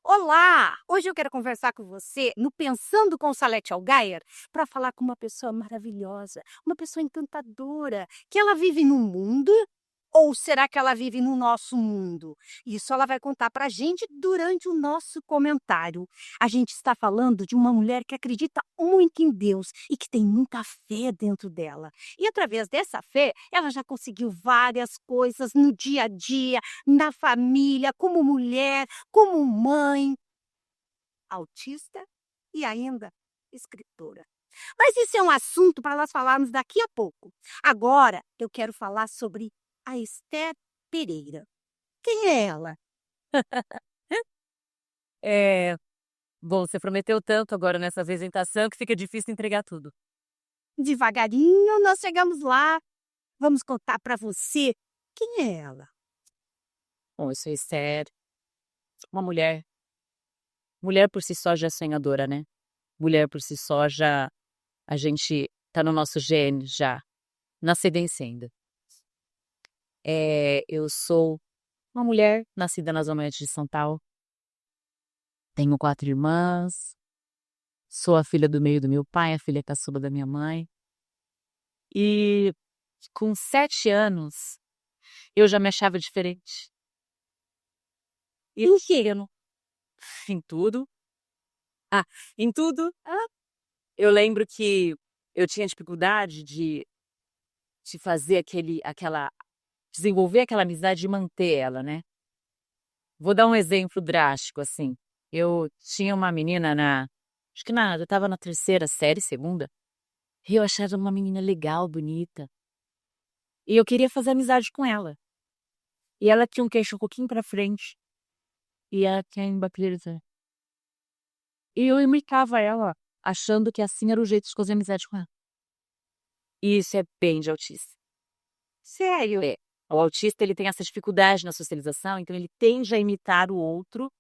Olá! Hoje eu quero conversar com você no Pensando com Salete Algaier para falar com uma pessoa maravilhosa, uma pessoa encantadora, que ela vive no mundo ou será que ela vive no nosso mundo? Isso ela vai contar para a gente durante o nosso comentário. A gente está falando de uma mulher que acredita muito em Deus e que tem muita fé dentro dela. E através dessa fé, ela já conseguiu várias coisas no dia a dia, na família, como mulher, como mãe, autista e ainda escritora. Mas isso é um assunto para nós falarmos daqui a pouco. Agora eu quero falar sobre a Esther Pereira. Quem é ela? É, bom, você prometeu tanto agora nessa apresentação que fica difícil entregar tudo. Devagarinho nós chegamos lá. Vamos contar para você quem é ela. Bom, eu sou Esther, uma mulher. Mulher por si só já é sonhadora, né? Mulher por si só já a gente tá no nosso gene já, nascida em senda. Eu sou uma mulher nascida na Zona Oeste de São Paulo. Tenho 4 irmãs, sou a filha do meio do meu pai, a filha caçula da minha mãe. E com 7 anos eu já me achava diferente. E Em que ano? em tudo. Ah, em tudo. Eu lembro que eu tinha dificuldade de fazer desenvolver aquela amizade e manter ela, né. Vou dar um exemplo drástico, assim, eu tinha uma menina acho que eu estava na terceira série, segunda, e eu achava uma menina legal, bonita, e eu queria fazer amizade com ela. E ela tinha um queixo um pouquinho pra frente, e ela tinha embapireza. E eu imitava ela, achando que assim era o jeito de fazer amizade com ela. E isso é bem de autista. Sério? É. O autista, ele tem essa dificuldade na socialização, então ele tende a imitar o outro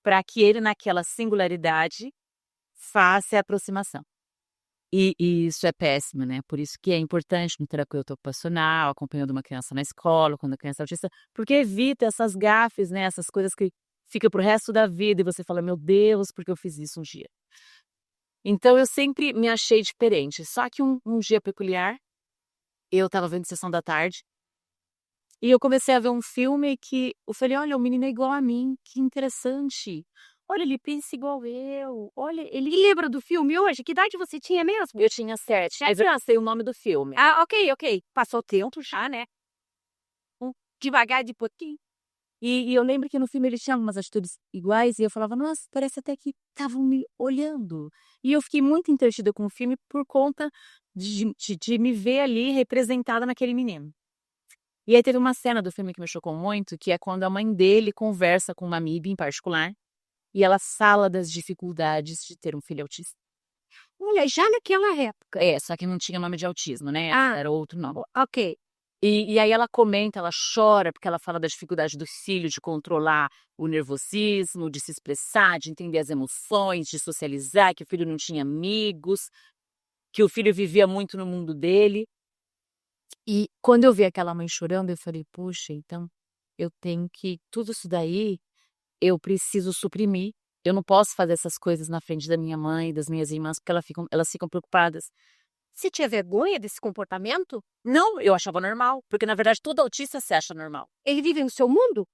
para que ele, naquela singularidade, faça a aproximação. E isso é péssimo, né, por isso que é importante no terapeuta ocupacional, acompanhando uma criança na escola, quando a criança é autista, porque evita essas gafes, né, essas coisas que fica para o resto da vida e você fala: "Meu Deus, por que eu fiz isso um dia?". Então eu sempre me achei diferente, só que um dia peculiar, eu estava vendo sessão da tarde. E eu comecei a ver um filme que eu falei: "Olha, o menino é igual a mim, que interessante. Olha, ele pensa igual eu. Olha, ele". E lembra do filme hoje? Que idade você tinha mesmo? Eu tinha 7, mas eu já sei o nome do filme. Ah, ok, ok. Passou tempo já, né? Devagar, de pouquinho. E eu lembro que no filme ele tinha algumas atitudes iguais e eu falava: "Nossa, parece até que estavam me olhando". E eu fiquei muito entretida com o filme por conta de me ver ali representada naquele menino. E aí teve uma cena do filme que me chocou muito, que é quando a mãe dele conversa com uma amiga em particular, e ela fala das dificuldades de ter um filho autista. Olha, já naquela época. É, só que não tinha nome de autismo, né, Ah, era outro nome. ok. E aí ela comenta, ela chora, porque ela fala da dificuldade do filho de controlar o nervosismo, de se expressar, de entender as emoções, de socializar, que o filho não tinha amigos, que o filho vivia muito no mundo dele. E quando eu vi aquela mãe chorando, eu falei: "Puxa, então eu tenho que tudo isso daí eu preciso suprimir. Eu não posso fazer essas coisas na frente da minha mãe, das minhas irmãs, porque elas ficam preocupadas". Você tinha vergonha desse comportamento? Não, eu achava normal, porque na verdade todo autista se acha normal. Ele vive no seu mundo?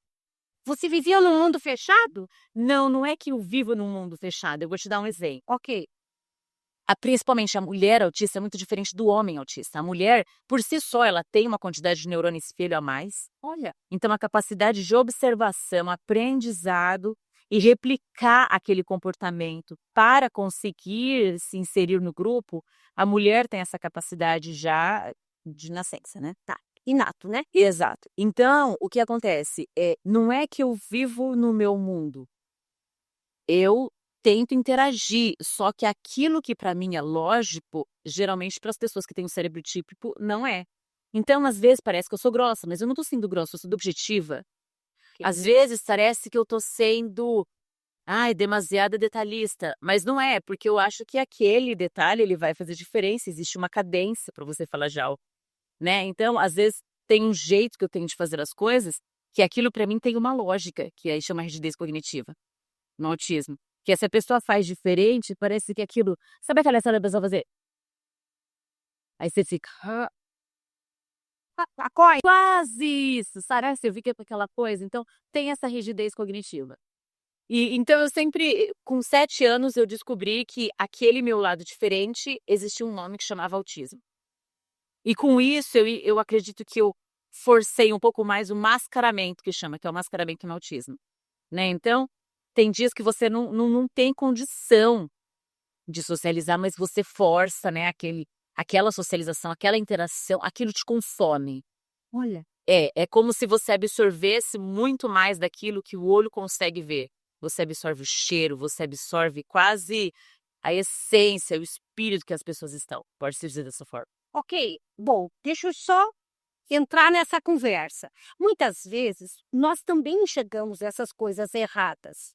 Você vivia num mundo fechado? Não, não é que eu vivo num mundo fechado, eu vou te dar um exemplo. Ok. Principalmente a mulher autista é muito diferente do homem autista. A mulher, por si só, ela tem uma quantidade de neurônio espelho a mais. Olha, Então a capacidade de observação, aprendizado e replicar aquele comportamento para conseguir se inserir no grupo, a mulher tem essa capacidade já de nascença, né? tá. Inato, né? Exato. Então, o que acontece não é que eu vivo no meu mundo, eu tento interagir, só que aquilo que para mim é lógico, geralmente para as pessoas que têm um cérebro típico não é. Então, às vezes parece que eu sou grossa, mas eu não tô sendo grossa, eu sou objetiva. Ok. Às vezes parece que eu tô sendo, ai, demasiada detalhista, mas não é, porque eu acho que aquele detalhe ele vai fazer diferença, existe uma cadência para você falar já, né? Então, às vezes tem um jeito que eu tenho de fazer as coisas, que aquilo para mim tem uma lógica, que aí chama rigidez cognitiva. no autismo. Que se a pessoa faz diferente, parece que aquilo... Sabe aquela história da pessoa fazer? Aí você fica... Acorda. Quase isso, sabe? Eu vi que é aquela coisa. Então, tem essa rigidez cognitiva. E então eu sempre, com 7 anos, eu descobri que aquele meu lado diferente existia um nome que chamava autismo. E com isso eu acredito que eu forcei um pouco mais o mascaramento, que chama, que é o mascaramento no autismo, né? Então, tem dias que você não tem condição de socializar, mas você força, né, aquela socialização, aquela interação, aquilo te consome. Olha. É como se você absorvesse muito mais daquilo que o olho consegue ver. Você absorve o cheiro, você absorve quase a essência, o espírito que as pessoas estão. Pode-se dizer dessa forma. Ok, bom, deixa eu só entrar nessa conversa. Muitas vezes, nós também enxergamos essas coisas erradas.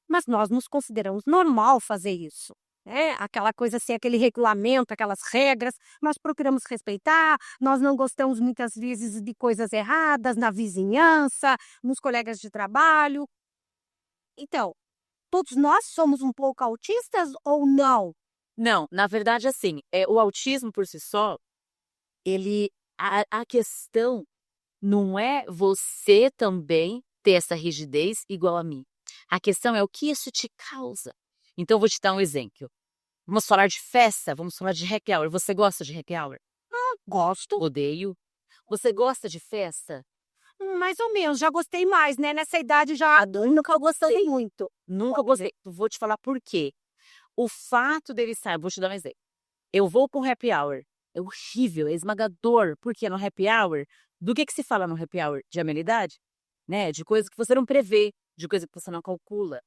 Mas nós nos consideramos normal fazer isso. Né? Aquela coisa assim, aquele regulamento, aquelas regras, nós procuramos respeitar, nós não gostamos muitas vezes de coisas erradas na vizinhança, nos colegas de trabalho. Então, todos nós somos um pouco autistas ou não? Não, na verdade, assim, o autismo por si só, a questão não é você também ter essa rigidez igual a mim. A questão é o que isso te causa. Então, eu vou te dar um exemplo. Vamos falar de festa, vamos falar de happy hour. Você gosta de happy hour? Gosto. Odeio. Você gosta de festa? Mais ou menos, já gostei mais, né? Nessa idade já nunca gostei muito. Nunca gostei. Vou te falar por quê. O fato dele estar, vou te dar um exemplo. Eu vou para um happy hour. É horrível, é esmagador. Porque no happy hour, do que se fala no happy hour? De amenidade? Né? De coisas que você não prevê, de coisas que você não calcula.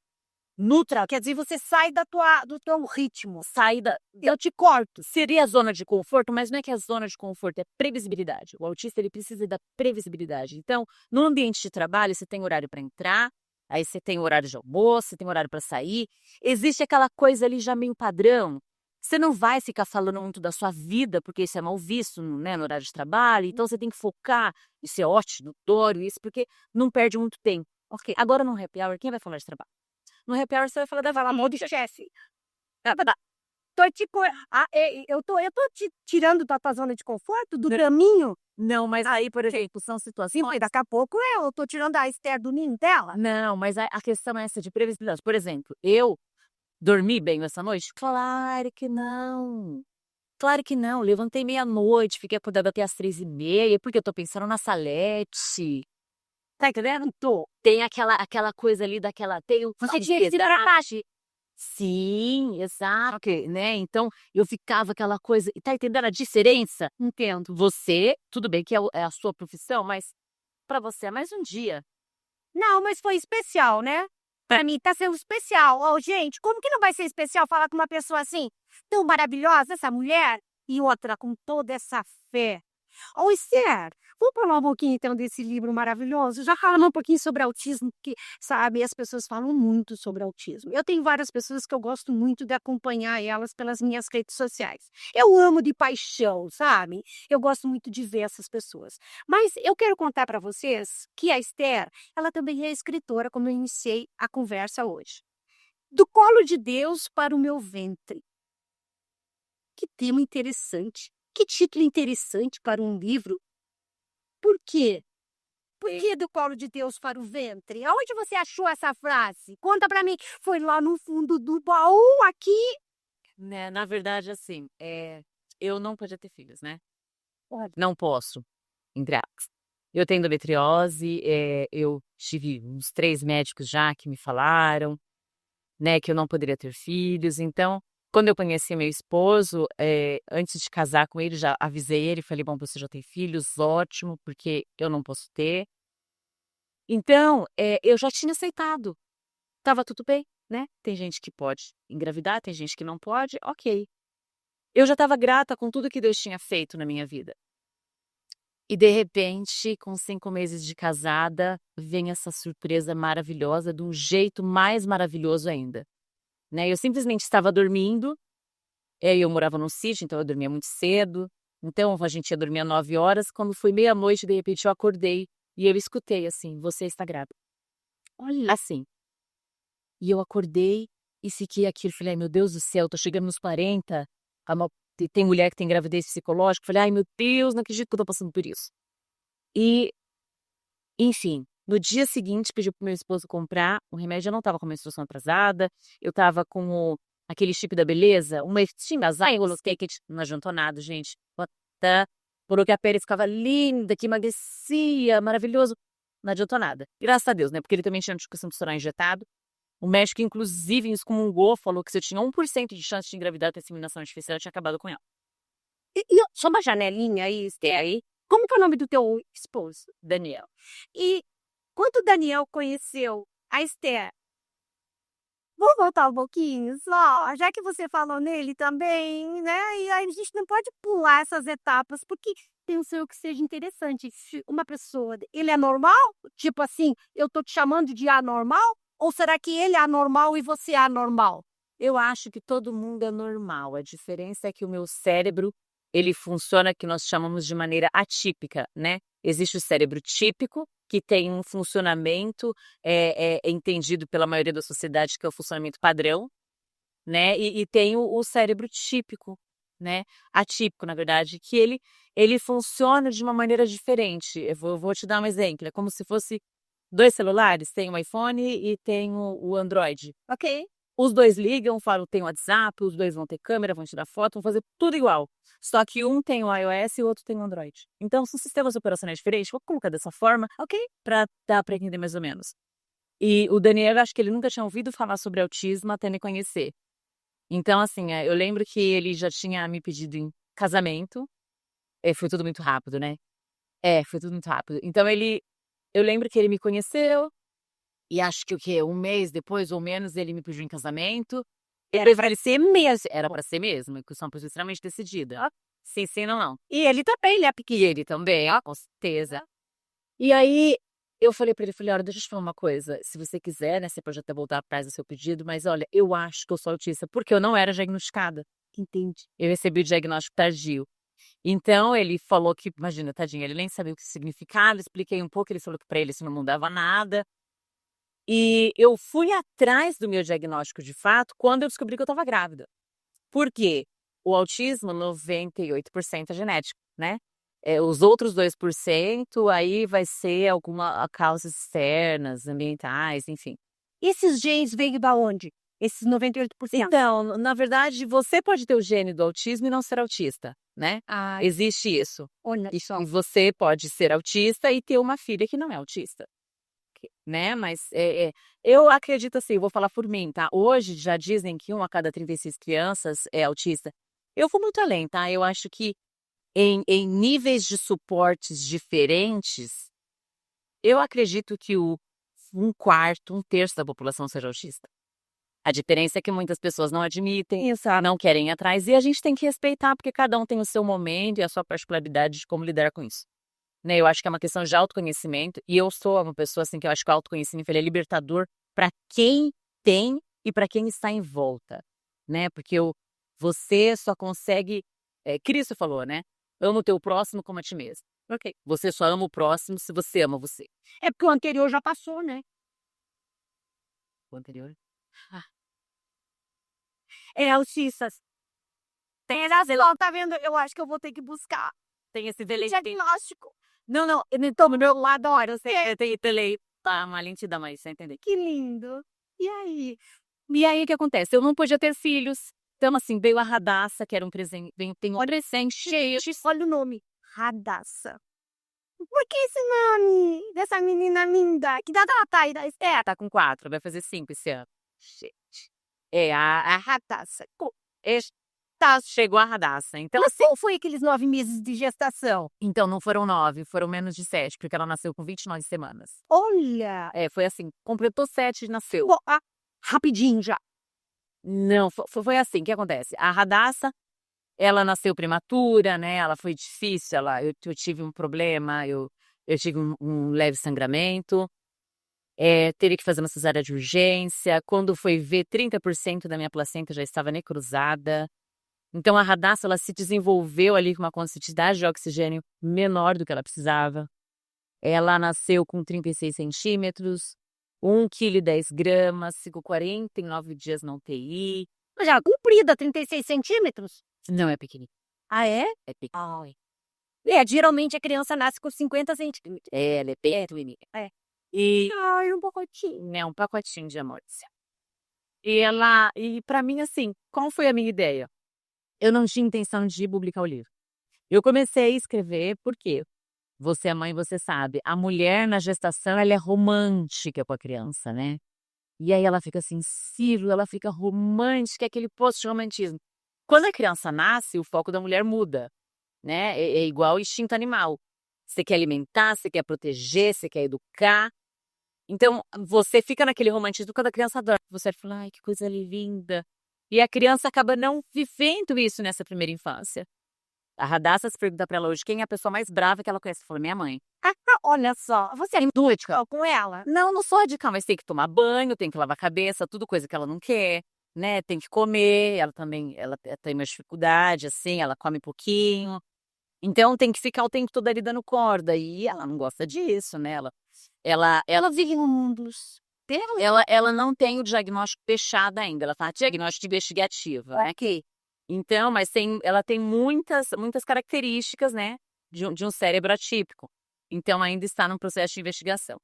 Quer dizer, você sai do teu ritmo. Sai da... Eu te corto. Seria a zona de conforto, mas não é que a zona de conforto, é previsibilidade. O autista, ele precisa da previsibilidade. Então, no ambiente de trabalho, você tem horário para entrar, aí você tem horário de almoço, você tem horário para sair. Existe aquela coisa ali já meio padrão. Você não vai ficar falando muito da sua vida, porque isso é mal visto, né, no horário de trabalho. Então, você tem que focar, isso é ótimo, adoro isso, porque não perde muito tempo. Ok, agora no happy hour, quem vai falar de trabalho? No happy hour, você vai falar da Amor de chefe. Eu tô te tirando da tua zona de conforto, do caminho. Não, mas aí, por exemplo, são situações... Daqui a pouco eu tô tirando a Esther do ninho dela. Não, mas a questão é essa de previsibilidade. Por exemplo, eu dormi bem essa noite? Claro que não. Claro que não. Levantei meia-noite, fiquei acordada até as 3h30, porque eu tô pensando na Salete. Tá entendendo? Tô. Tem aquela coisa ali daquela... Você tinha que tirar a parte. Sim, exato, né? Então, eu ficava aquela coisa... Tá entendendo a diferença? Entendo. Você, tudo bem que é a sua profissão, mas pra você é mais um dia. Não, mas foi especial, né? Pra mim tá sendo especial. Oh, gente, como que não vai ser especial falar com uma pessoa assim, tão maravilhosa, essa mulher? E outra com toda essa fé. Ô, Esther, vamos falar um pouquinho então desse livro maravilhoso? Já falamos um pouquinho sobre autismo, que, sabe, as pessoas falam muito sobre autismo. Eu tenho várias pessoas que eu gosto muito de acompanhar elas pelas minhas redes sociais. Eu amo de paixão, sabe? Eu gosto muito de ver essas pessoas. Mas eu quero contar para vocês que a Esther, ela também é escritora, como eu iniciei a conversa hoje. Do colo de Deus para o meu ventre. Que tema interessante. Que título interessante para um livro. Por quê? Por que do colo de Deus para o ventre? Aonde você achou essa frase? Conta para mim. Foi lá no fundo do baú, aqui? Né, na verdade, assim, eu não podia ter filhos, né? Olha. Não posso, entre aspas. Eu tenho endometriose, eu tive uns 3 médicos já que me falaram, né, que eu não poderia ter filhos. Então, quando eu conheci meu esposo, antes de casar com ele, já avisei ele, falei, bom, você já tem filhos, ótimo, porque eu não posso ter. Então, eu já tinha aceitado. Tava tudo bem, né? Tem gente que pode engravidar, tem gente que não pode, ok. Eu já estava grata com tudo que Deus tinha feito na minha vida. E de repente, com 5 meses de casada, vem essa surpresa maravilhosa, de um jeito mais maravilhoso ainda. Né? Eu simplesmente estava dormindo, eu morava num sítio, então eu dormia muito cedo. Então a gente ia dormir às 9 horas. Quando foi meia-noite, de repente eu acordei e eu escutei assim: você está grávida. Olha, assim. E eu acordei e fiquei aquilo. Falei, ai meu Deus do céu, tô chegando nos 40. Tem mulher que tem gravidez psicológica. Falei, ai meu Deus, não acredito que eu tô passando por isso. E, enfim, no dia seguinte pedi pro meu esposo comprar o remédio. Eu não tava com a menstruação atrasada. Eu tava com aquele chip da beleza. Uma eu coloquei que não adiantou nada, gente. Por que a pele ficava linda, que emagrecia, maravilhoso. Não adiantou nada. Graças a Deus, né? Porque ele também tinha anticoncepção oral injetado. O médico, inclusive, excomungou, falou que se eu tinha 1% de chance de engravidar com inseminação artificial, eu tinha acabado com ela. Só uma janelinha aí, Esther, aí. Como que é o nome do teu esposo? Daniel. E quando o Daniel conheceu a Esther, vou voltar um pouquinho só, já que você falou nele também, né? E aí a gente não pode pular essas etapas, porque penso eu que seja interessante. Se uma pessoa, ele é normal? Tipo assim, eu tô te chamando de anormal? Ou será que ele é anormal e você é anormal? Eu acho que todo mundo é normal. A diferença é que o meu cérebro, ele funciona que nós chamamos de maneira atípica, né? Existe o cérebro típico, que tem um funcionamento entendido pela maioria da sociedade, que é o funcionamento padrão, né? E tem o cérebro típico, né? Atípico, na verdade, que ele funciona de uma maneira diferente. Eu vou te dar um exemplo. É como se fosse 2 celulares, tem o iPhone e tem o Android. Ok. Os 2 ligam, falam, tem WhatsApp, os 2 vão ter câmera, vão tirar foto, vão fazer tudo igual. Só que um tem o iOS e o outro tem o Android. Então, são sistemas operacionais diferentes, vou colocar dessa forma, Ok. para dar para entender mais ou menos. E o Daniel, eu acho que ele nunca tinha ouvido falar sobre autismo até me conhecer. Então, assim, eu lembro que ele já tinha me pedido em casamento. Foi tudo muito rápido, né? Foi tudo muito rápido. Então, eu lembro que ele me conheceu, e acho que o quê? Um mês depois ou menos, ele me pediu em casamento. Era pra ele ser mesmo. Era para ser mesmo, porque eu sou uma pessoa extremamente decidida. Ah. Sim, sim, não, não. E ele também, né? E ele também, ó, com certeza. E aí, eu falei pra ele, falei, olha, deixa eu te falar uma coisa. Se você quiser, né, você pode até voltar atrás do seu pedido, mas olha, eu acho que eu sou autista, porque eu não era diagnosticada. Entendi. Eu recebi o diagnóstico tardio. Então, ele falou que, imagina, tadinho, ele nem sabia o que significava, expliquei um pouco, ele falou que pra ele isso não mudava nada. E eu fui atrás do meu diagnóstico de fato quando eu descobri que eu estava grávida. Por quê? O autismo, 98% é genético, né? Os outros 2% aí vai ser alguma causas externas, ambientais, enfim. Esses genes veio da onde? Esses 98%? Então, na verdade, você pode ter o gene do autismo e não ser autista, né? Ah, Existe isso. olha E só. você pode ser autista e ter uma filha que não é autista. Né? Mas eu acredito assim, eu vou falar por mim, tá? Hoje já dizem que 1 a cada 36 crianças é autista. Eu vou muito além, tá? Eu acho que em níveis de suportes diferentes, eu acredito que 1/4, 1/3 da população seja autista. A diferença é que muitas pessoas não admitem, não querem ir atrás, e a gente tem que respeitar, porque cada um tem o seu momento e a sua particularidade de como lidar com isso. Né, eu acho que é uma questão de autoconhecimento, e eu sou uma pessoa assim que eu acho que o autoconhecimento ele é libertador para quem tem e para quem está em volta, né? Porque você só consegue, Cristo falou, né? Ama o teu próximo como a ti mesmo. Ok. Você só ama o próximo se você ama você. É porque o anterior já passou, né? O anterior? Autistas. Tem razão, tá vendo? Eu acho que eu vou ter que buscar Tem esse o delay. diagnóstico. Não, Então, do meu lado, olha, eu sei. tem delay. Tá uma lentidão, mas você entender. Que lindo. E aí? E aí, o que acontece? Eu não podia ter filhos. Então, assim, veio a Radassa, que era um presente, tem um adolescente cheio. Olha o nome. Radassa. Por que esse nome dessa menina linda? Que data ela tá aí? Tá com 4, vai fazer 5 esse ano. Gente. A Radassa. chegou a Radassa. Então, Mas qual foi aqueles 9 meses de gestação? então, não foram 9, foram menos de 7, porque ela nasceu com 29 semanas. Olha. Foi assim, completou 7 e nasceu. Bom, rapidinho já. Não, foi assim, o que acontece? A Radassa, ela nasceu prematura, né? Ela foi difícil, eu tive um problema, eu tive um leve sangramento, teria que fazer uma cesárea de urgência. Quando foi ver, 30% da minha placenta já estava necrosada. Então, a Radassa, ela se desenvolveu ali com uma quantidade de oxigênio menor do que ela precisava. Ela nasceu com 36 centímetros, 1,10 kg, fico 49 dias na UTI. Mas ela comprida, 36 centímetros? Não é pequenininha, Ah, é? é pequena. Ai. Geralmente a criança nasce com 50 centímetros. Ela é pequenininha. É. E Ai, um pacotinho. né, um pacotinho de amor do céu. E pra mim, assim, qual foi a minha ideia? Eu não tinha intenção de publicar o livro. Eu comecei a escrever porque você é mãe, você sabe, a mulher na gestação ela é romântica com a criança, né. E aí ela fica sensível, ela fica romântica, é aquele poço de romantismo. Quando a criança nasce, o foco da mulher muda, né, é igual instinto animal. Você quer alimentar, você quer proteger, você quer educar. Então, você fica naquele romantismo quando a criança dorme, você fala: "Ai, que coisa linda". E a criança acaba não vivendo isso nessa primeira infância. A Radassa, se perguntar pra ela hoje quem é a pessoa mais brava que ela conhece, ela fala: "Minha mãe". Olha só, você é radical com ela? Não, não sou radical, mas tem que tomar banho, tem que lavar a cabeça, tudo coisa que ela não quer, né, tem que comer, ela também tem uma dificuldade, assim, ela come pouquinho, então tem que ficar o tempo todo ali dando corda, e ela não gosta disso, né, ela Ela vive num mundo dela? ela não tem o diagnóstico fechado ainda, ela tá diagnóstico investigativo, né. Ok. Então, mas ela tem muitas características, né, de um cérebro atípico, então ainda está num processo de investigação.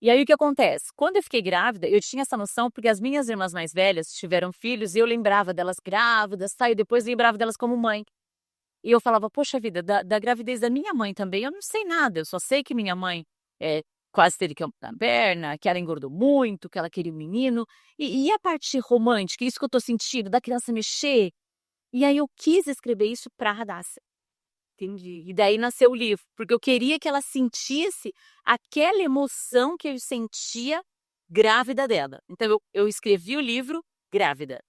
E aí o que acontece? Quando eu fiquei grávida, eu tinha essa noção porque as minhas irmãs mais velhas tiveram filhos e eu lembrava delas grávidas, tá, e depois lembrava delas como mãe. E eu falava: "Poxa vida, da gravidez da minha mãe também eu não sei nada, eu só sei que minha mãe, quase teve que amputar a perna, que ela engordou muito, que ela queria um menino, e a parte romântica, isso que eu tô sentindo, da criança mexer?". E aí eu quis escrever isso pra Radassa. Entendi. E daí nasceu o livro, porque eu queria que ela sentisse aquela emoção que eu sentia grávida dela. Então eu escrevi o livro grávida.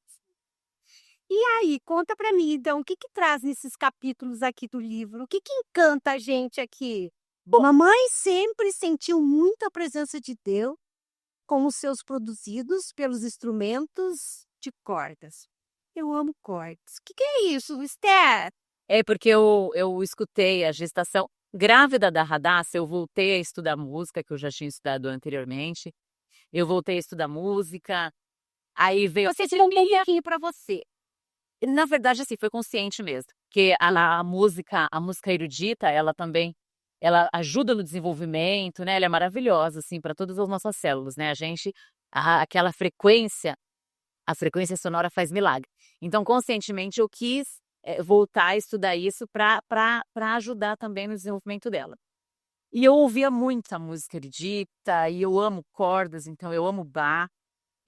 E aí, conta pra mim então, o que que traz nesses capítulos aqui do livro? O que que encanta a gente aqui? Bom, Mamãe sempre sentiu muita presença de Deus com os seus produzidos pelos instrumentos de cordas. Eu amo cordas. O que que é isso, Esther? é porque eu escutei a gestação grávida da Radassa, eu voltei a estudar música, que eu já tinha estudado anteriormente. Eu voltei a estudar música, aí veio Você tirou um aqui pra você. na verdade, assim, foi consciente mesmo, porque a música erudita, ela também ela ajuda no desenvolvimento, né, ela é maravilhosa, assim, para todas as nossas células, né, aquela frequência, a frequência sonora faz milagre. Então, conscientemente, eu quis, voltar a estudar isso para ajudar também no desenvolvimento dela. E eu ouvia muita música erudita, e eu amo cordas, então eu amo Bach.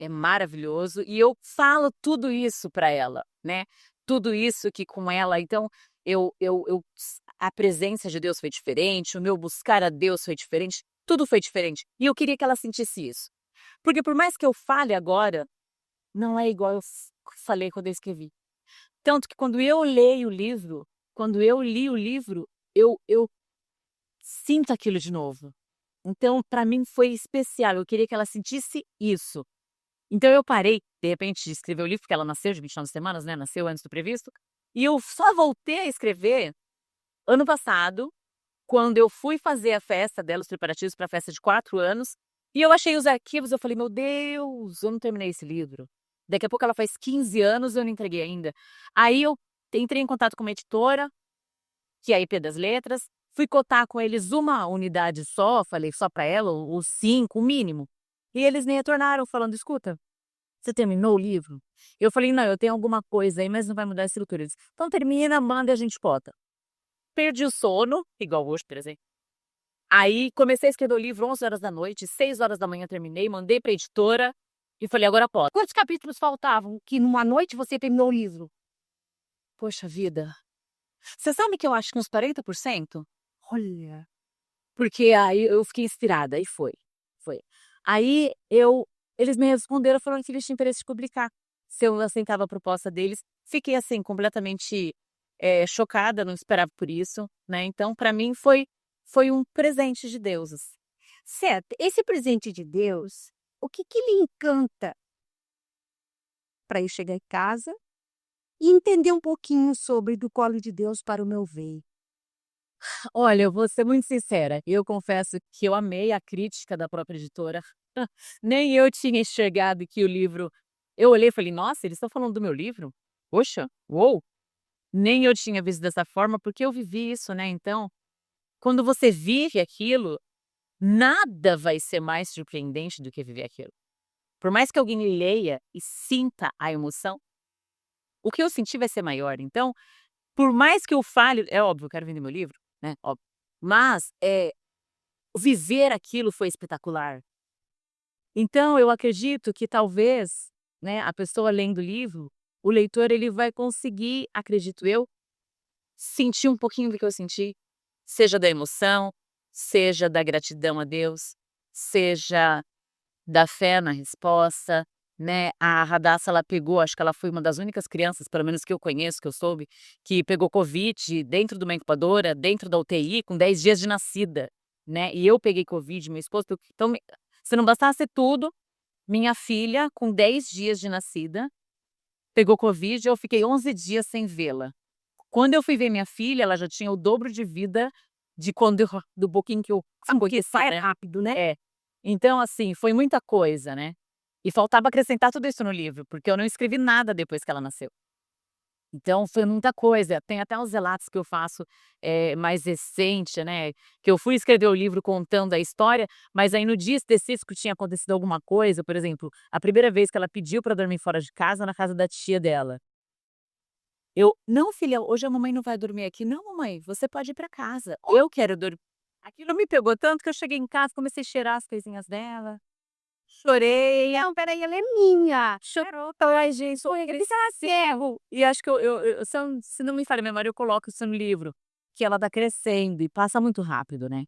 É maravilhoso e eu falo tudo isso para ela, né, tudo isso que com ela então a presença de Deus foi diferente, o meu buscar a Deus foi diferente, tudo foi diferente, e eu queria que ela sentisse isso. Porque por mais que eu fale agora, não é igual eu falei quando eu escrevi. Tanto que quando eu leio o livro, quando eu li o livro, eu sinto aquilo de novo. Então para mim foi especial, eu queria que ela sentisse isso. Então eu parei, de repente, de escrever o livro, porque ela nasceu de 29 semanas, né, nasceu antes do previsto, e eu só voltei a escrever ano passado, quando eu fui fazer a festa dela, os preparativos para a festa de 4 anos, e eu achei os arquivos, eu falei: "Meu Deus, eu não terminei esse livro". Daqui a pouco ela faz 15 anos, eu não entreguei ainda. Aí eu entrei em contato com uma editora, que é a IP das Letras, fui cotar com eles uma unidade só, falei só para ela, ou 5, o mínimo, e eles me retornaram falando: "Escuta, você terminou o livro?". Eu falei: "Não, eu tenho alguma coisa aí, mas não vai mudar a estrutura". Eles: "Então termina, manda e a gente bota". Perdi o sono, igual hoje, por exemplo. Aí comecei a escrever o livro 11 horas da noite, 6 horas da manhã terminei, mandei pra editora e falei: "Agora pode". Quantos capítulos faltavam que numa noite você terminou o livro? Poxa vida, você sabe que eu acho que uns 40%? Olha. Porque aí eu fiquei inspirada, aí foi. Aí eles me responderam falando que eles tinham interesse de publicar, se eu aceitava a proposta deles. Fiquei, assim, completamente, chocada, não esperava por isso, né, então pra mim foi um presente de Deus, assim. Certo, esse presente de Deus, o que que lhe encanta para eu chegar em casa e entender um pouquinho sobre Do Colo de Deus para o Meu Veio? Olha, eu vou ser muito sincera, eu confesso que eu amei a crítica da própria editora. Nem eu tinha enxergado que o livro eu olhei e falei: "Nossa, eles estão falando do meu livro? Poxa, uou!". Nem eu tinha visto dessa forma, porque eu vivi isso, né, então, quando você vive aquilo, nada vai ser mais surpreendente do que viver aquilo. Por mais que alguém leia e sinta a emoção, o que eu senti vai ser maior. Então, por mais que eu fale é óbvio, eu quero vender meu livro, né, óbvio. Mas, viver aquilo foi espetacular. Então eu acredito que talvez, né, a pessoa lendo o livro, o leitor ele vai conseguir, acredito eu, sentir um pouquinho do que eu senti, seja da emoção, seja da gratidão a Deus, seja da fé na resposta, né. A Radassa ela pegou, acho que ela foi uma das únicas crianças, pelo menos que eu conheço, que eu soube, que pegou covid dentro de uma incubadora, dentro da UTI, com 10 dias de nascida, né. E eu peguei covid, meu esposo então se não bastasse tudo, minha filha com 10 dias de nascida, pegou covid, eu fiquei 11 dias sem vê-la. Quando eu fui ver minha filha, ela já tinha o dobro de vida de quando eu do pouquinho que eu Porque conheci, sai né. rápido, né? É. Então, assim, foi muita coisa, né. E faltava acrescentar tudo isso no livro, porque eu não escrevi nada depois que ela nasceu. Então foi muita coisa, tem até uns relatos que eu faço, mais recente, né, que eu fui escrever o livro contando a história, mas aí no dia específico tinha acontecido alguma coisa, por exemplo, a primeira vez que ela pediu para dormir fora de casa, na casa da tia dela. Eu: "Não filha, hoje a mamãe não vai dormir aqui". "Não mamãe, você pode ir para casa, eu quero dormir". Aquilo me pegou tanto que eu cheguei em casa, comecei a cheirar as coisinhas dela, chorei. Não, peraí, ela é minha. Chorou, ai gente, foi engraçado. E acho que se não me falha a memória, eu coloco isso no livro, que ela tá crescendo e passa muito rápido, né.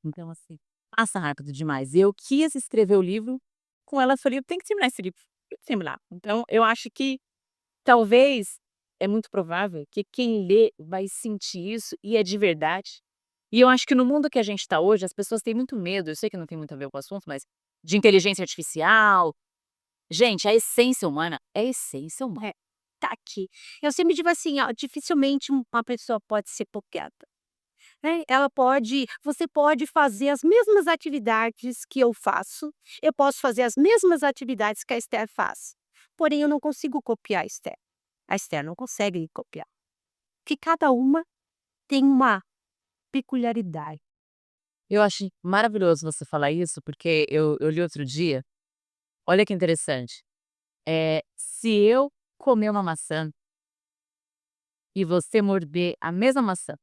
Então assim, passa rápido demais. Eu quis escrever o livro com ela, falei: "Eu tenho que terminar esse livro, tenho que terminar". Então eu acho que talvez, é muito provável que quem lê vai sentir isso e é de verdade. E eu acho que no mundo que a gente está hoje, as pessoas têm muito medo, eu sei que não tem muito a ver com o assunto, mas de inteligência artificial. Gente, a essência humana é a essência humana. É, tá aqui. Eu sempre digo assim, ó, dificilmente uma pessoa pode ser copiada, né. Você pode fazer as mesmas atividades que eu faço, eu posso fazer as mesmas atividades que a Esther faz, porém eu não consigo copiar a Esther. A Esther não consegue me copiar, porque cada uma tem uma peculiaridade. Eu acho maravilhoso você falar isso, porque eu li outro dia, olha que interessante, se eu comer uma maçã e você morder a mesma maçã,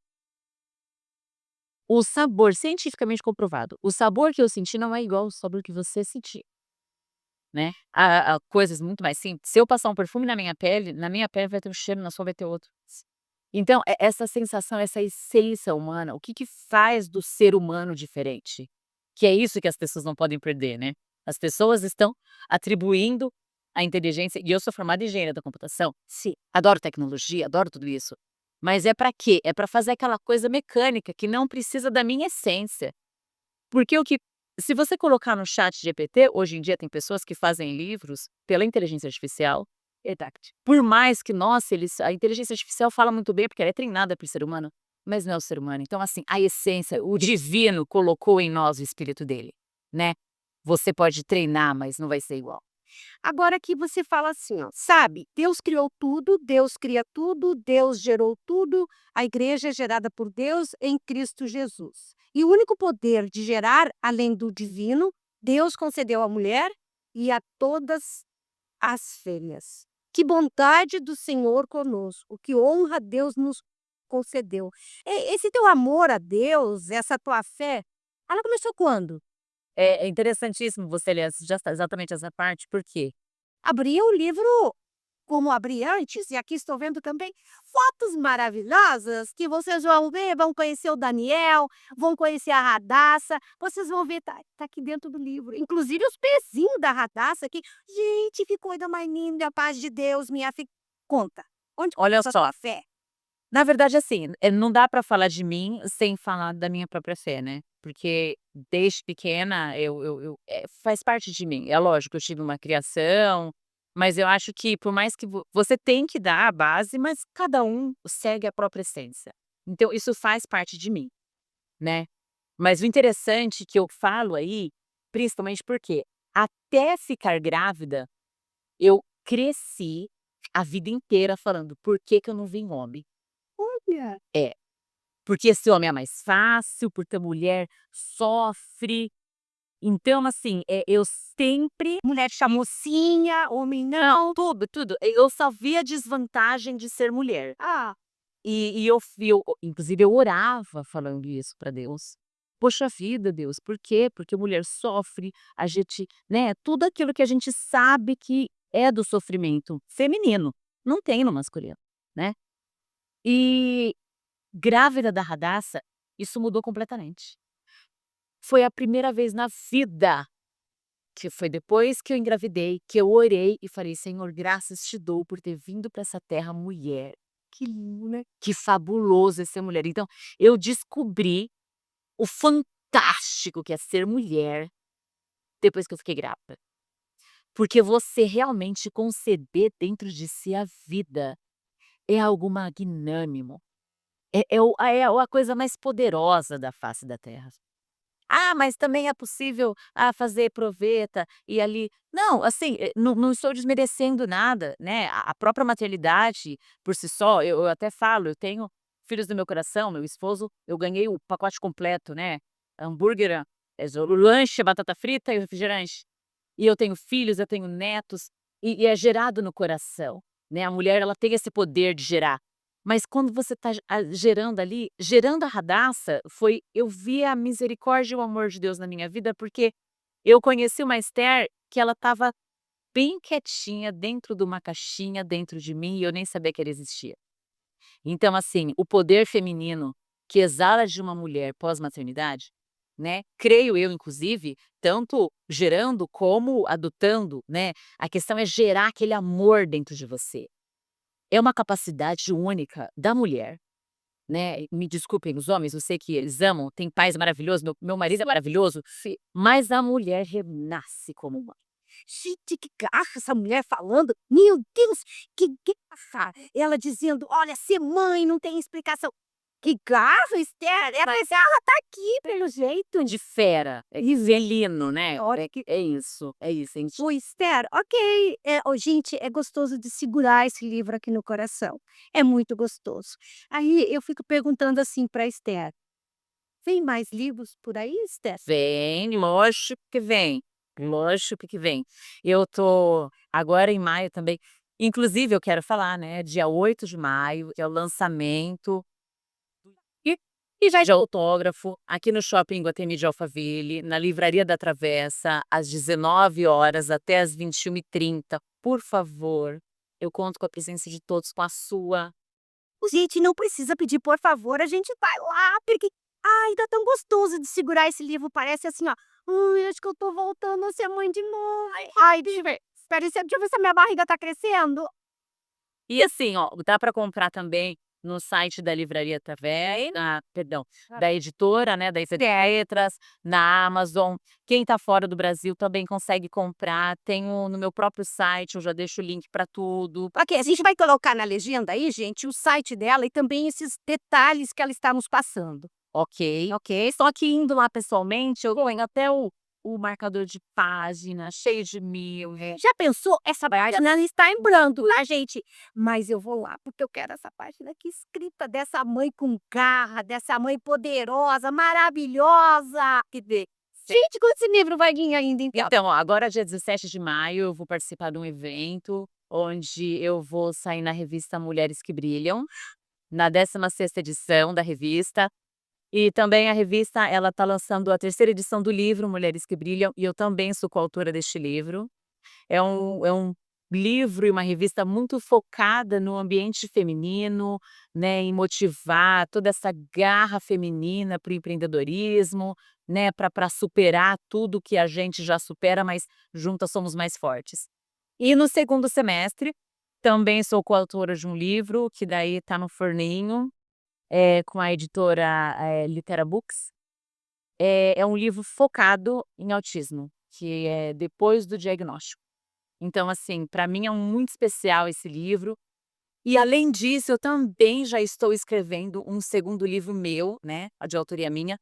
o sabor cientificamente comprovado, o sabor que eu senti não é igual ao sabor que você sentiu, né. A coisas muito mais simples, se eu passar um perfume na minha pele vai ter um cheiro, na sua vai ter outro. Então, essa sensação, essa essência humana, o que que faz do ser humano diferente? Que é isso que as pessoas não podem perder, né. As pessoas estão atribuindo a inteligência e eu sou formada em engenharia da computação, Sim. adoro tecnologia, adoro tudo isso, mas é para quê? É para fazer aquela coisa mecânica que não precisa da minha essência. Porque o que se você colocar no chat ChatGPT, hoje em dia tem pessoas que fazem livros pela inteligência artificial. Verdade. Por mais que, nossa, a inteligência artificial fala muito bem, porque ela é treinada para o ser humano, mas não é o ser humano. Então, assim, a essência, o divino colocou em nós o espírito dele, né. Você pode treinar, mas não vai ser igual. Agora que você fala assim, ó, sabe, Deus criou tudo, Deus cria tudo, Deus gerou tudo, a igreja é gerada por Deus em Cristo Jesus. E o único poder de gerar além do divino, Deus concedeu à mulher e a todas as fêmeas. Que bondade do Senhor conosco, que honra Deus nos concedeu. Esse teu amor a Deus, essa tua fé, ela começou quando? É interessantíssimo você ler exatamente essa parte, por quê? Abri o livro como abri antes, e aqui estou vendo também fotos maravilhosas que vocês vão ver, vão conhecer o Daniel, vão conhecer a Radassa, vocês vão ver, tá aqui dentro do livro, inclusive os pezinhos da Radassa aqui. Gente, que coisa mais linda, a paz de Deus, minha filha. Conta, onde Olha começou a só, tua fé? na verdade, assim, não dá para falar de mim sem falar da minha própria fé, né, porque desde pequena faz parte de mim. É lógico, eu tive uma criação, mas eu acho que por mais que você tem que dar a base, mas cada um segue a própria essência. Então isso faz parte de mim, né. Mas o interessante que eu falo aí, principalmente por quê? até ficar grávida, eu cresci a vida inteira falando: "Por que que eu não vim homem?". Olha. É, porque esse homem é mais fácil, porque a mulher sofre. Então, assim, eu sempre Mulher chamocinha, homem não. tudo, tudo. Eu só via a desvantagem de ser mulher. Ah, E eu inclusive eu orava falando isso para Deus. "Poxa vida, Deus, por quê? Porque a mulher sofre, a gente", né, tudo aquilo que a gente sabe que é do sofrimento feminino, não tem no masculino, né. E grávida da Radassa, isso mudou completamente. Foi a primeira vez na vida, que foi depois que eu engravidei, que eu orei e falei: "Senhor, graças te dou por ter vindo para essa terra mulher. que lindo, né? Que fabuloso é ser mulher". Então, eu descobri o fantástico que é ser mulher depois que eu fiquei grávida. Porque você realmente conceber dentro de si a vida é algo magnânimo. É a coisa mais poderosa da face da terra. "Ah, mas também é possível, fazer proveta e ali", não, assim, não estou desmerecendo nada, né, a própria maternidade por si só, eu até falo, eu tenho filhos do meu coração, meu esposo, eu ganhei o pacote completo, né, hambúrguer, o lanche, a batata frita e o refrigerante. E eu tenho filhos, eu tenho netos, e é gerado no coração, né, a mulher ela tem esse poder de gerar. Mas quando você está gerando ali, gerando a Radassa, foi eu vi a misericórdia e o amor de Deus na minha vida, porque eu conheci uma Esther que ela estava bem quietinha dentro de uma caixinha dentro de mim e eu nem sabia que ela existia. Então, assim, o poder feminino que exala de uma mulher pós-maternidade, né, creio eu inclusive, tanto gerando como adotando, né, a questão é gerar aquele amor dentro de você. É uma capacidade única da mulher, né, me desculpem os homens, eu sei que eles amam, tem pais maravilhosos, meu marido é maravilhoso, mas a mulher renasce como mãe. Gente, que garra essa mulher falando. Meu Deus, que garra. Ela dizendo: olha, ser mãe não tem explicação. Que garra, Esther. Essa garra tá aqui, pelo jeito. De fera, e felino, né, Olha que. é isso, gente. Ô, Esther, ok. Ô, gente, é gostoso de segurar esse livro aqui no coração. É muito gostoso. Aí eu fico perguntando assim para Esther: vem mais livros por aí, Esther? Vem, lógico que vem, lógico que vem. Eu tô agora em maio também, inclusive eu quero falar, né, dia 8 de maio, que é o lançamento e e já de autógrafo aqui no Shopping Iguatemi de Alphaville, na Livraria da Travessa, às 19 horas até às 21h30. Por favor, eu conto com a presença de todos, com a sua. Gente, não precisa pedir por favor, a gente vai lá, porque ai, tá tão gostoso de segurar esse livro, parece assim, ó, ai, acho que eu tô voltando a ser mãe de novo. Ai, deixa eu ver, espera aí, deixa eu ver se a minha barriga tá crescendo. E assim, ó, dá para comprar também no site da Livraria perdão, da editora, né, da EC Letras, na Amazon. Quem tá fora do Brasil também consegue comprar, tenho no meu próprio site, eu já deixo o link para tudo. Ok, a gente vai colocar na legenda aí, gente, o site dela e também esses detalhes que ela está nos passando. Ok. Ok? Só que indo lá pessoalmente, eu ponho até o marcador de página, cheio de mil. Já pensou? Essa página está em branco, tá, gente? Mas eu vou lá, porque eu quero essa página aqui escrita dessa mãe com garra, dessa mãe poderosa, maravilhosa. Que de... Gente, quando esse livro vai vir ainda, então? Então, ó, agora dia 17 de maio eu vou participar de um evento, onde eu vou sair na revista Mulheres que Brilham, na 16ª edição da revista. E também a revista, ela está lançando a 3ª edição do livro Mulheres que Brilham, e eu também sou coautora deste livro. É um livro e uma revista muito focada no ambiente feminino, né, em motivar toda essa garra feminina para o empreendedorismo, né, para superar tudo que a gente já supera, mas juntas somos mais fortes. E no segundo semestre, também sou coautora de um livro, que daí está no forninho, com a editora, Litera Books. É um livro focado em autismo, que é depois do diagnóstico. Então, assim, para mim é muito especial esse livro. E além disso, eu também já estou escrevendo um segundo livro meu, né, de autoria minha,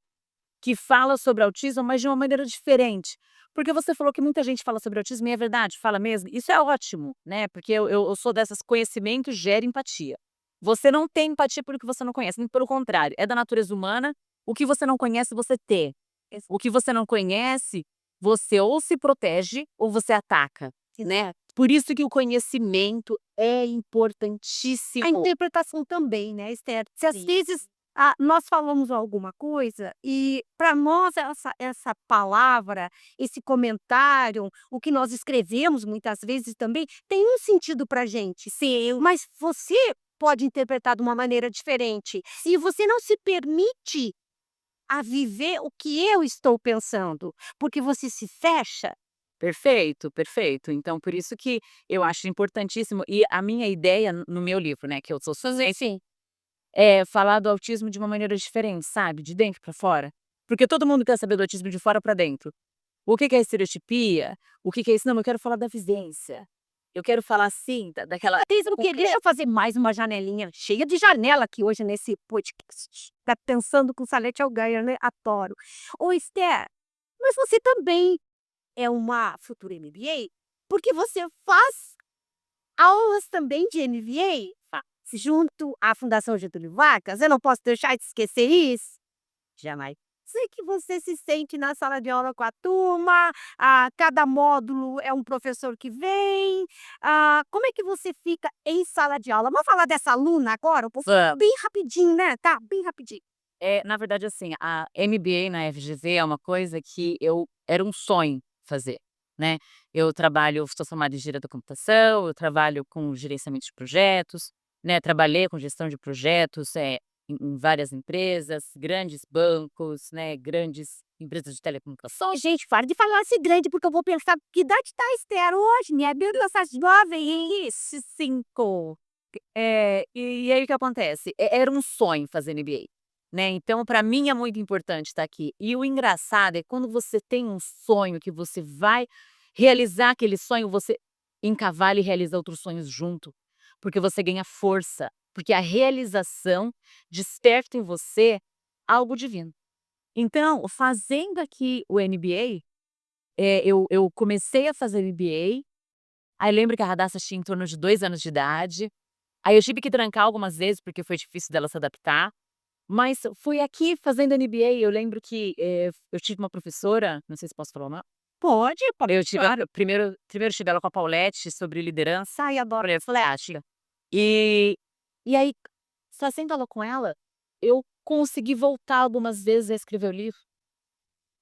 que fala sobre autismo, mas de uma maneira diferente. Porque você falou que muita gente fala sobre autismo e é verdade, fala mesmo. Isso é ótimo, né? Porque eu sou dessas, conhecimento gera empatia. Você não tem empatia pelo que você não conhece, pelo contrário, é da natureza humana. O que você não conhece, você ter. O que você não conhece, você ou se protege ou você ataca, né? Por isso que o conhecimento é A importantíssimo. interpretação também, né, Esther? Se às Sim. vezes nós falamos alguma coisa e para nós essa palavra, esse comentário, o que nós escrevemos muitas vezes também tem um sentido para gente. Sim, Mas você pode interpretar de uma maneira diferente. E você não se permite a viver o que eu estou pensando, porque você se fecha. perfeito, perfeito. Então, por isso que eu acho importantíssimo. E a minha ideia no meu livro, né, que eu sou suspeita, Sim. é falar do autismo de uma maneira diferente, sabe? De dentro para fora. Porque todo mundo quer saber do autismo de fora para dentro. O que que é estereotipia? O que que é isso? Não, eu quero falar da vivência. Eu quero falar, assim, daquela. Desde o quê? Deixa eu fazer mais uma janelinha, cheia de janela aqui hoje nesse podcast. Tá pensando com Salete Algaia, né? Adoro. Ô, Esther, mas você também é uma futura MBA? Porque você faz aulas também de MBA junto à Fundação Getúlio Vargas. Eu não posso deixar de esquecer isso. Jamais. Sei que você se sente na sala de aula com a turma, cada módulo é um professor que vem. Como é que você fica em sala de aula? Vamos falar dessa aluna agora? Vamos. Bem rapidinho, né? Tá, bem rapidinho. Na verdade, assim, a MBA na FGV é uma coisa que era um sonho fazer, né. Eu sou formada em engenharia da computação, eu trabalho com gerenciamento de projetos, né, trabalhei com gestão de projetos, em várias empresas, grandes bancos, né, grandes empresas de telecomunicações. Gente, para de falar esse grande, porque eu vou pensar que idade tá a Esther hoje, né? Meu Deus, essas jovem, hein? Isso, 5. E aí o que acontece? Era um sonho fazer MBA, né, então para mim é muito importante estar aqui. E o engraçado é quando você tem um sonho que você vai realizar aquele sonho, você encavala e realiza outros sonhos junto, porque você ganha força, porque a realização desperta em você algo divino. Então, fazendo aqui o MBA, eu comecei a fazer MBA, aí lembro que a Radassa tinha em torno de 2 anos de idade. Aí eu tive que trancar algumas vezes, porque foi difícil dela se adaptar, mas fui aqui fazendo MBA, eu lembro que, eu tive uma professora, não sei se posso falar o nome? Pode, Eu tive claro. primeiro tive aula com a Paulette sobre liderança, Ai, adoro. mulher fantástica. E e aí, fazendo aula com ela, eu consegui voltar algumas vezes a escrever o livro.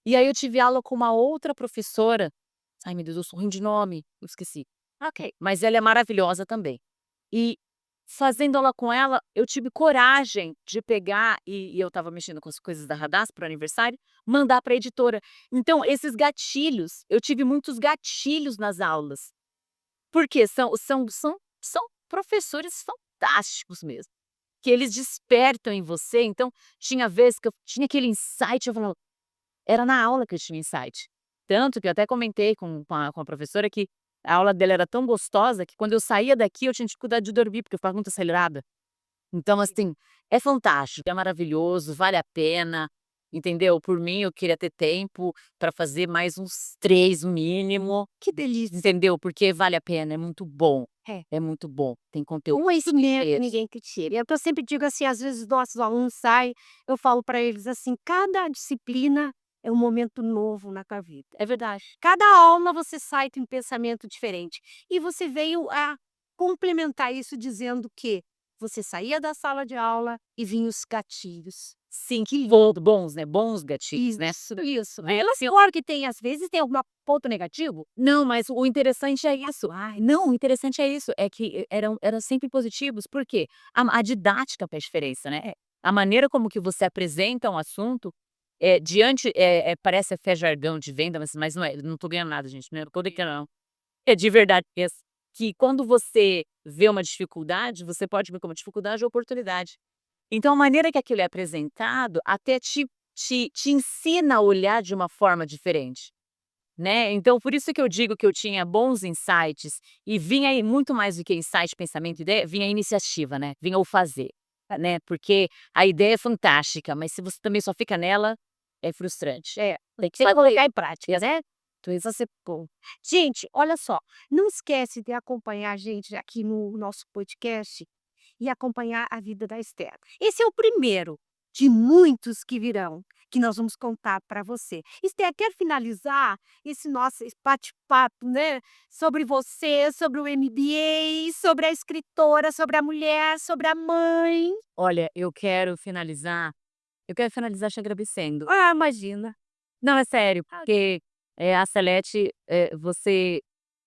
E aí eu tive aula com uma outra professora, ai meu Deus, eu sou ruim de nome, eu esqueci. Ok, mas ela é maravilhosa também. E fazendo aula com ela, eu tive coragem de pegar e eu estava mexendo com as coisas da Radassa para o aniversário, mandar para a editora. Então, esses gatilhos, eu tive muitos gatilhos nas aulas. Porque são professores fantásticos mesmo, que eles despertam em você. Então, tinha vezes que eu tinha aquele insight, eu falava, era na aula que eu tinha insight. Tanto que eu até comentei com a professora que a aula dela era tão gostosa que quando eu saía daqui eu tinha dificuldade de dormir, porque eu ficava muito acelerada. Então, assim, é fantástico, é maravilhoso, vale a pena, entendeu? Por mim, eu queria ter tempo para fazer mais uns 3 no mínimo, Que delícia. entendeu? Porque vale a pena, é muito bom. É. É muito bom, tem conteúdo. Conhecimento ninguém que tire. Eu sempre digo assim, às vezes nossos alunos saem, eu falo para eles assim, cada disciplina é um momento novo na tua vida. É verdade. Cada aula você sai com um pensamento diferente. E você veio a complementar isso dizendo que você saía da sala de aula e vinham os gatilhos. Sim, que bons, né, bons gatilhos, né. Isso. Elas, claro que tem, às vezes, tem algum ponto negativo. Não, mas o interessante é isso. Ai, não, o interessante é isso, é que eram sempre positivos, por quê? A didática faz diferença, né. A maneira como que você apresenta um assunto, parece até jargão de venda, mas não é, não tô ganhando nada, gente, não tô brincando não. É de verdade mesmo, que quando você vê uma dificuldade, você pode ver como dificuldade ou oportunidade. Então a maneira que aquilo é apresentado até te ensina a olhar de uma forma diferente. Né, então por isso que eu digo que eu tinha bons insights e vinha aí muito mais do que insight, pensamento, ideia, vinha a iniciativa, né, vinha o fazer, né, porque a ideia é fantástica, mas se você também só fica nela, é frustrante. Tem que colocar em prática, né? Você, pô. Gente, olha só, não esquece de acompanhar a gente aqui no nosso podcast e acompanhar a vida da Esther. Esse é o primeiro de muitos que virão, que nós vamos contar para você. Esther, quer finalizar esse bate-papo, né? Sobre você, sobre o MBA, sobre a escritora, sobre a mulher, sobre a mãe. Olha, eu quero finalizar te agradecendo. Ah, imagina. Não, é sério, porque, a Salete, você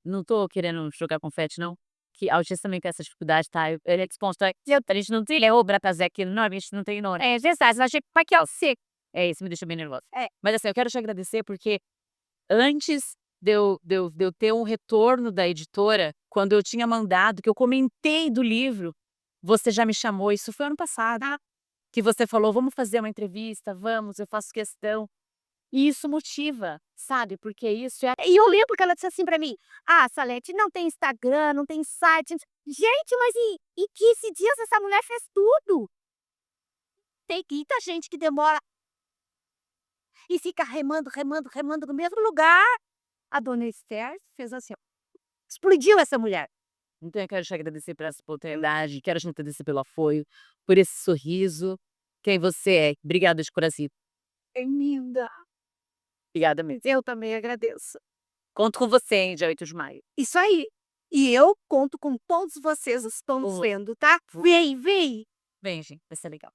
não tô querendo jogar confete não, que autista também tem essa dificuldade, tá, ele é espontâneo, a gente não tem obra fazer aquilo, não, a gente não tem não. É verdade, eu achei que é seco. É, isso me deixa bem nervosa. É. Mas assim, eu quero te agradecer porque antes de eu ter um retorno da editora, quando eu tinha mandado, que eu comentei do livro, você já me chamou, isso foi ano passado, que você falou: "Vamos fazer uma entrevista, vamos, eu faço questão". E isso motiva, sabe, porque isso é E eu lembro que ela disse assim pra mim: "Ah, Salete, não tem Instagram, não tem site". Gente, mas em 15 dias essa mulher fez tudo. Tem muita gente que demora e fica remando, remando, remando no mesmo lugar. A dona Esther fez assim, ó, explodiu essa mulher. então eu quero te agradecer por essa oportunidade, quero te agradecer pelo apoio, por esse sorriso, quem você é. Obrigada de coração. É linda. Obrigada mesmo. Eu também agradeço. Conto com você, hein, dia 8 de maio. Isso aí. E eu conto com todos vocês que estão nos Ô, vendo, tá? Vem, vem. vem gente, vai ser legal.